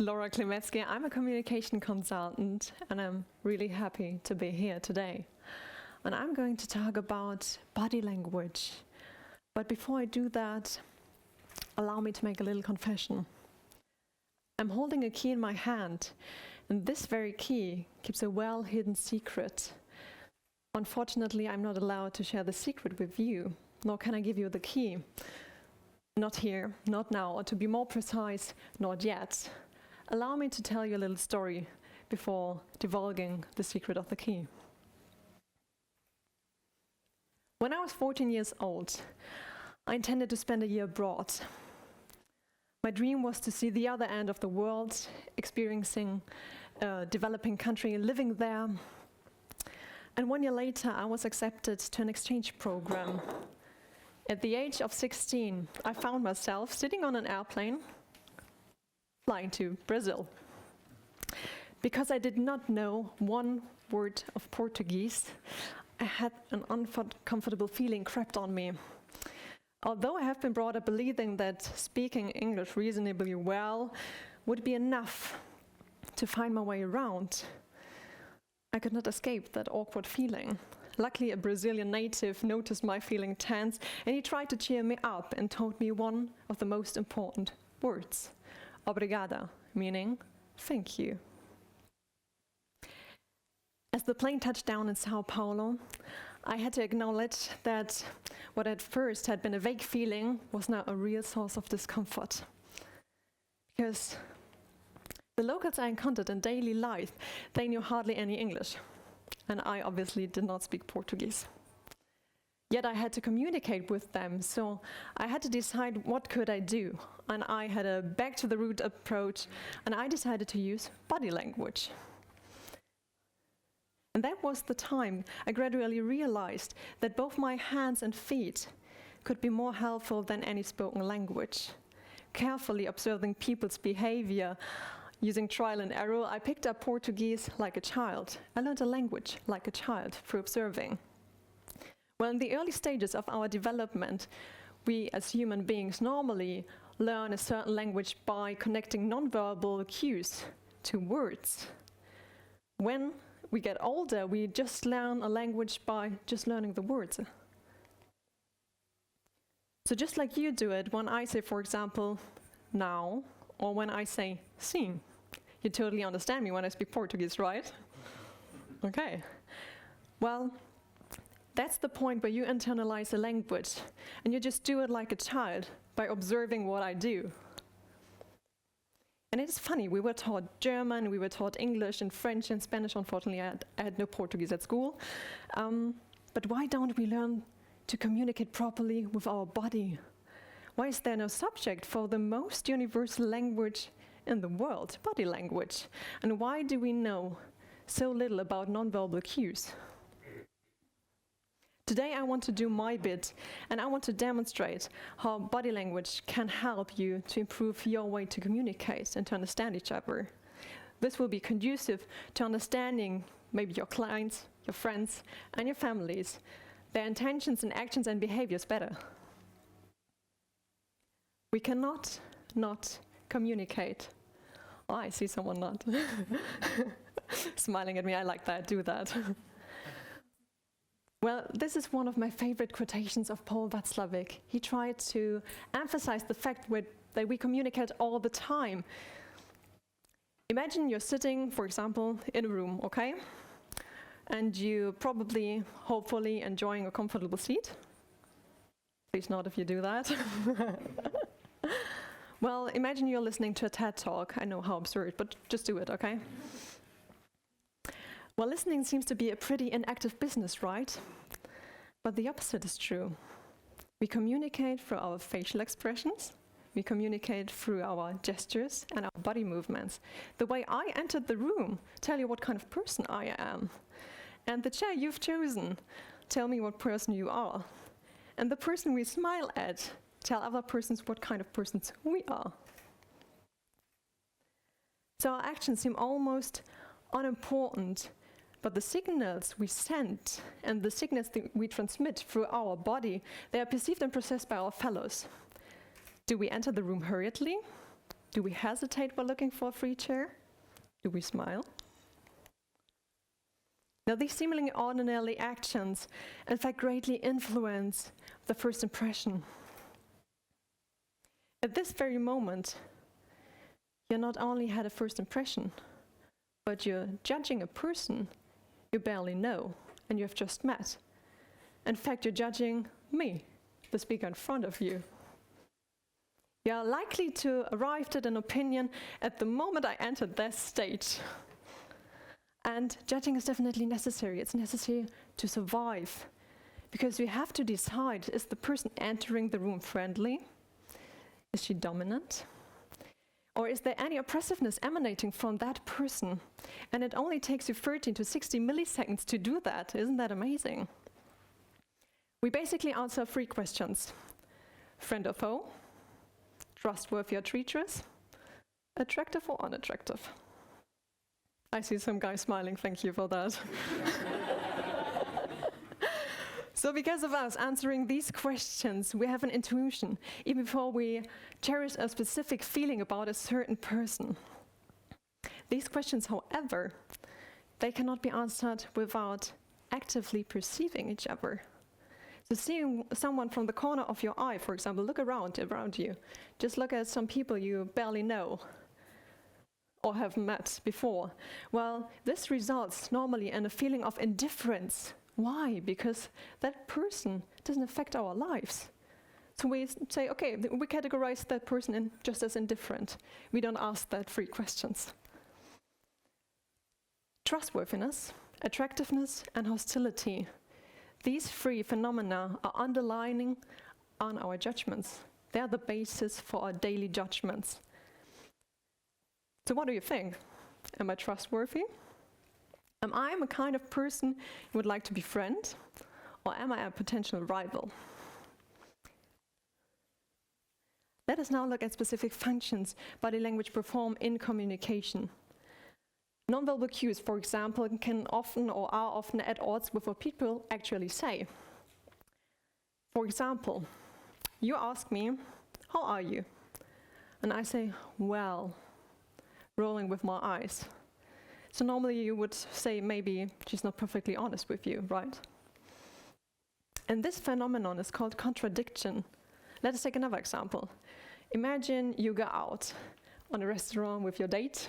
Laura Klimecki. I'm a communication consultant and I'm really happy to be here today. And I'm going to talk about body language. But before I do that, allow me to make a little confession. I'm holding a key in my hand, and this very key keeps a well-hidden secret. Unfortunately, I'm not allowed to share the secret with you, nor can I give you the key. Not here, not now, or to be more precise, not yet. Allow me to tell you a little story before divulging the secret of the key. When I was 14 years old, I intended to spend a year abroad. My dream was to see the other end of the world, experiencing a developing country, living there. And 1 year later, I was accepted to an exchange program. At the age of 16, I found myself sitting on an airplane, flying to Brazil. Because I did not know one word of Portuguese, I had an uncomfortable feeling crept on me. Although I have been brought up believing that speaking English reasonably well would be enough to find my way around, I could not escape that awkward feeling. Luckily, a Brazilian native noticed my feeling tense, and he tried to cheer me up and told me one of the most important words, obrigada, meaning thank you. As the plane touched down in Sao Paulo, I had to acknowledge that what at first had been a vague feeling was now a real source of discomfort. Because the locals I encountered in daily life, they knew hardly any English. And I obviously did not speak Portuguese. Yet I had to communicate with them, so I had to decide what could I do. And I had a back to the root approach, and I decided to use body language. And that was the time I gradually realized that both my hands and feet could be more helpful than any spoken language. Carefully observing people's behavior, using trial and error, I picked up Portuguese like a child. I learned a language like a child through observing. Well, in the early stages of our development, we as human beings normally learn a certain language by connecting nonverbal cues to words. When we get older, we just learn a language by just learning the words. So just like you do it, when I say, for example, now, or when I say sim, you totally understand me when I speak Portuguese, right? Okay. Well, that's the point where you internalize a language, and you just do it like a child by observing what I do. And it's funny, we were taught German, we were taught English and French and Spanish. Unfortunately, I had no Portuguese at school. But why don't we learn to communicate properly with our body? Why is there no subject for the most universal language in the world, body language? And why do we know so little about nonverbal cues? Today I want to do my bit, and I want to demonstrate how body language can help you to improve your way to communicate and to understand each other. This will be conducive to understanding maybe your clients, your friends, and your families, their intentions and actions and behaviors better. We cannot not communicate. Oh, I see someone not. Smiling at me, I like that, do that. Well, this is one of my favorite quotations of Paul Watzlawick. He tried to emphasize the fact that we communicate all the time. Imagine you're sitting, for example, in a room, okay? And you're probably, hopefully, enjoying a comfortable seat. Please nod if you do that. Well, imagine you're listening to a TED Talk. I know how absurd, but just do it, okay? Well, listening seems to be a pretty inactive business, right? But the opposite is true. We communicate through our facial expressions, we communicate through our gestures and our body movements. The way I entered the room tell you what kind of person I am. And the chair you've chosen tell me what person you are. And the person we smile at tell other persons what kind of persons we are. So our actions seem almost unimportant, but the signals we send and the signals that we transmit through our body, they are perceived and processed by our fellows. Do we enter the room hurriedly? Do we hesitate while looking for a free chair? Do we smile? Now, these seemingly ordinary actions, in fact, greatly influence the first impression. At this very moment, you not only had a first impression, but you're judging a person you barely know and you have just met. In fact, you're judging me, the speaker in front of you. You are likely to arrive at an opinion at the moment I entered this stage. And judging is definitely necessary. It's necessary to survive, because we have to decide, is the person entering the room friendly? Is she dominant? Or is there any oppressiveness emanating from that person? And it only takes you 13 to 60 milliseconds to do that. Isn't that amazing? We basically answer 3 questions. Friend or foe? Trustworthy or treacherous? Attractive or unattractive? I see some guys smiling, thank you for that. So because of us answering these questions, we have an intuition, even before we cherish a specific feeling about a certain person. These questions, however, they cannot be answered without actively perceiving each other. So seeing someone from the corner of your eye, for example, look around you. Just look at some people you barely know or have met before. Well, this results normally in a feeling of indifference. Why? Because that person doesn't affect our lives. So we say, okay, we categorize that person in just as indifferent. We don't ask that 3 questions. Trustworthiness, attractiveness, and hostility. These 3 phenomena are underlining on our judgments. They are the basis for our daily judgments. So what do you think? Am I trustworthy? Am I a kind of person you would like to befriend? Or am I a potential rival? Let us now look at specific functions body language perform in communication. Nonverbal cues, for example, can often or are often at odds with what people actually say. For example, you ask me, how are you? And I say, well, rolling with my eyes. So normally you would say maybe she's not perfectly honest with you, right? And this phenomenon is called contradiction. Let us take another example. Imagine you go out on a restaurant with your date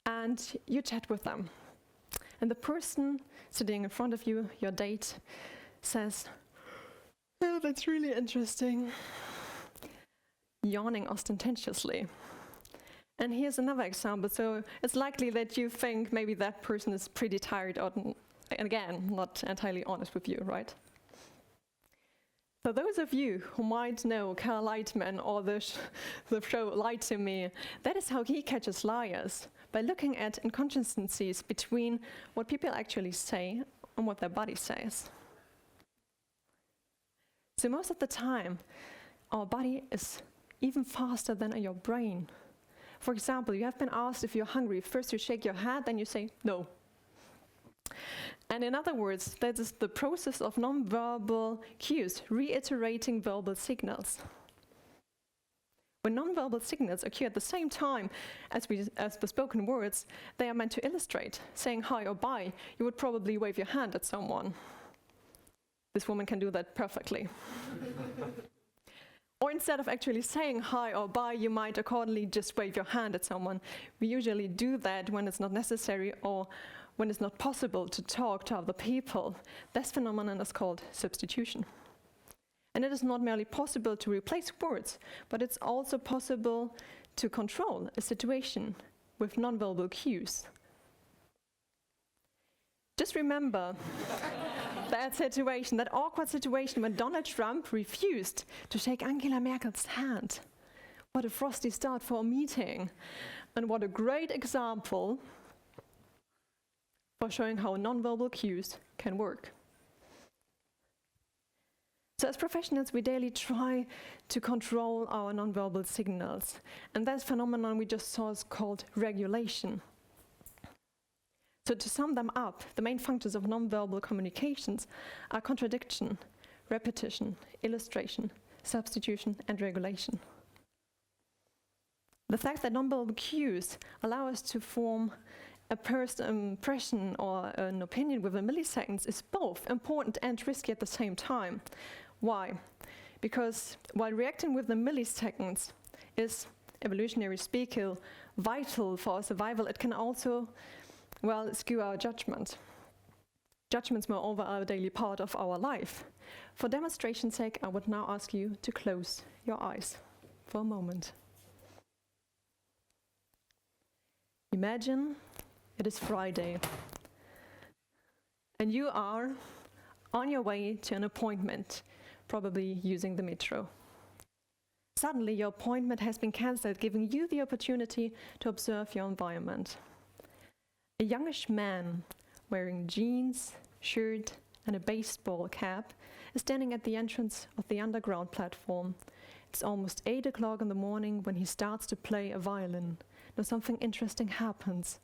and you chat with them. And the person sitting in front of you, your date, says, oh, that's really interesting, yawning ostentatiously. And here's another example. So it's likely that you think maybe that person is pretty tired or, again, not entirely honest with you, right? For those of you who might know Carl Lightman or the show Lie to Me, that is how he catches liars, by looking at inconsistencies between what people actually say and what their body says. So most of the time, our body is even faster than your brain. For example, you have been asked if you're hungry. First you shake your head, then you say no. And in other words, that is the process of nonverbal cues, reiterating verbal signals. When nonverbal signals occur at the same time as the spoken words, they are meant to illustrate. Saying hi or bye, you would probably wave your hand at someone. This woman can do that perfectly. Or instead of actually saying hi or bye, you might accordingly just wave your hand at someone. We usually do that when it's not necessary or when it's not possible to talk to other people. This phenomenon is called substitution. And it is not merely possible to replace words, but it's also possible to control a situation with nonverbal cues. Just remember that situation, that awkward situation when Donald Trump refused to shake Angela Merkel's hand. What a frosty start for a meeting. And what a great example for showing how nonverbal cues can work. So as professionals, we daily try to control our nonverbal signals. And that phenomenon we just saw is called regulation. So to sum them up, the main functions of nonverbal communications are contradiction, repetition, illustration, substitution, and regulation. The fact that nonverbal cues allow us to form a first impression or an opinion within milliseconds is both important and risky at the same time. Why? Because while reacting within milliseconds is, evolutionary speaking, vital for our survival, it can also, well, skew our judgment. Judgments, moreover, are a daily part of our life. For demonstration's sake, I would now ask you to close your eyes for a moment. Imagine it is Friday, and you are on your way to an appointment, probably using the metro. Suddenly, your appointment has been cancelled, giving you the opportunity to observe your environment. A youngish man wearing jeans, shirt, and a baseball cap is standing at the entrance of the underground platform. It's almost 8 o'clock in the morning when he starts to play a violin. Now something interesting happens.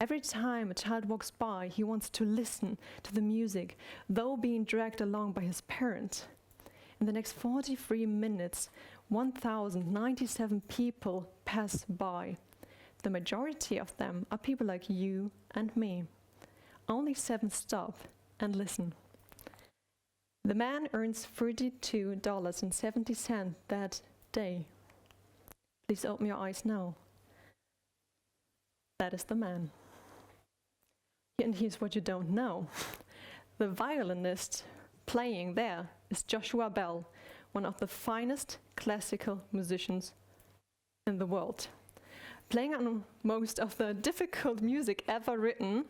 Every time a child walks by, he wants to listen to the music, though being dragged along by his parent. In the next 43 minutes, 1,097 people pass by. The majority of them are people like you and me. Only 7 stop and listen. The man earns $32.70 that day. Please open your eyes now. That is the man. And here's what you don't know. The violinist playing there is Joshua Bell, one of the finest classical musicians in the world. Playing on most of the difficult music ever written,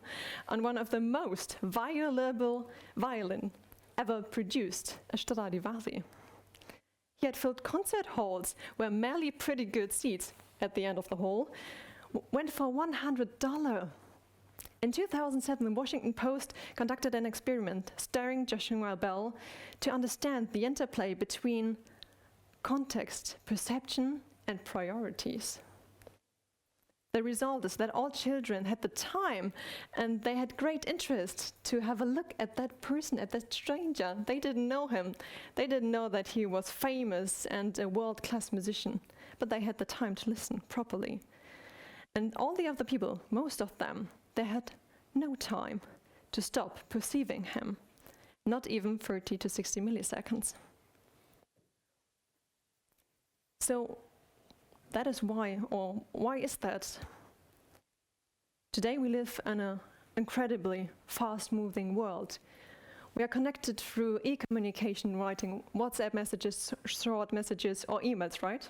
on one of the most violable violin ever produced, a Stradivari. He had filled concert halls where merely pretty good seats at the end of the hall went for $100. In 2007, the Washington Post conducted an experiment starring Joshua Bell to understand the interplay between context, perception, and priorities. The result is that all children had the time and they had great interest to have a look at that person, at that stranger. They didn't know him. They didn't know that he was famous and a world-class musician, but they had the time to listen properly. And all the other people, most of them, they had no time to stop perceiving him, not even 30 to 60 milliseconds. So that is why, or why is that? Today we live in an incredibly fast-moving world. We are connected through e-communication, writing WhatsApp messages, short messages, or emails, right?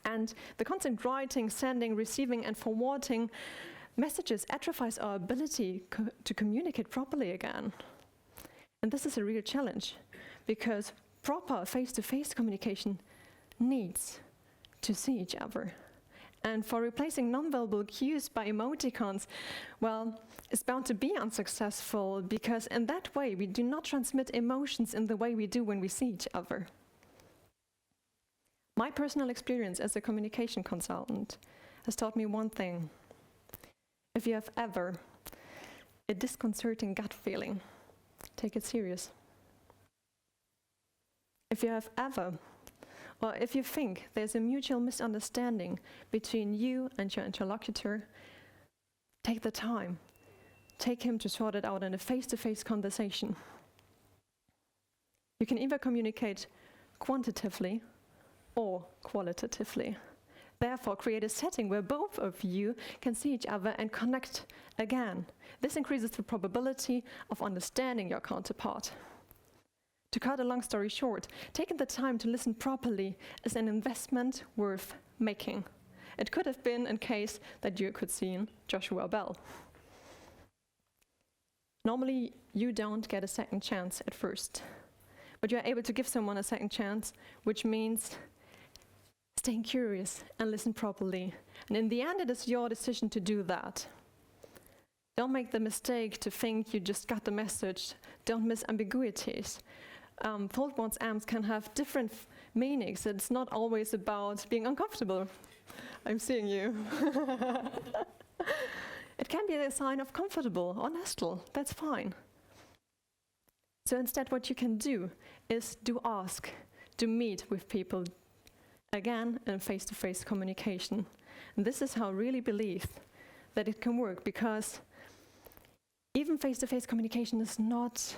And the constant writing, sending, receiving, and forwarding messages atrophies our ability to communicate properly again. And this is a real challenge, because proper face-to-face communication needs to see each other. And for replacing nonverbal cues by emoticons, well, it's bound to be unsuccessful, because in that way we do not transmit emotions in the way we do when we see each other. My personal experience as a communication consultant has taught me one thing. If you have ever a disconcerting gut feeling, take it serious. If you have ever, or if you think there's a mutual misunderstanding between you and your interlocutor, take the time. Take him to sort it out in a face-to-face conversation. You can either communicate quantitatively or qualitatively. Therefore, create a setting where both of you can see each other and connect again. This increases the probability of understanding your counterpart. To cut a long story short, taking the time to listen properly is an investment worth making. It could have been in case that you could see Joshua Bell. Normally, you don't get a second chance at first, but you're able to give someone a second chance, which means staying curious and listen properly. And in the end, it is your decision to do that. Don't make the mistake to think you just got the message. Don't miss ambiguities. Fold one's arms can have different meanings. It's not always about being uncomfortable. I'm seeing you. It can be a sign of comfortable or nestle. That's fine. So instead, what you can do is do ask, to meet with people, again in face-to-face communication. And this is how I really believe that it can work, because even face-to-face communication is not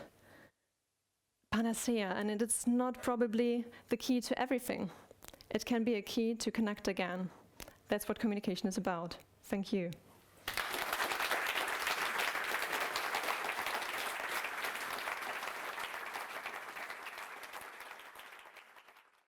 panacea, and it's not probably the key to everything. It can be a key to connect again. That's what communication is about. Thank you.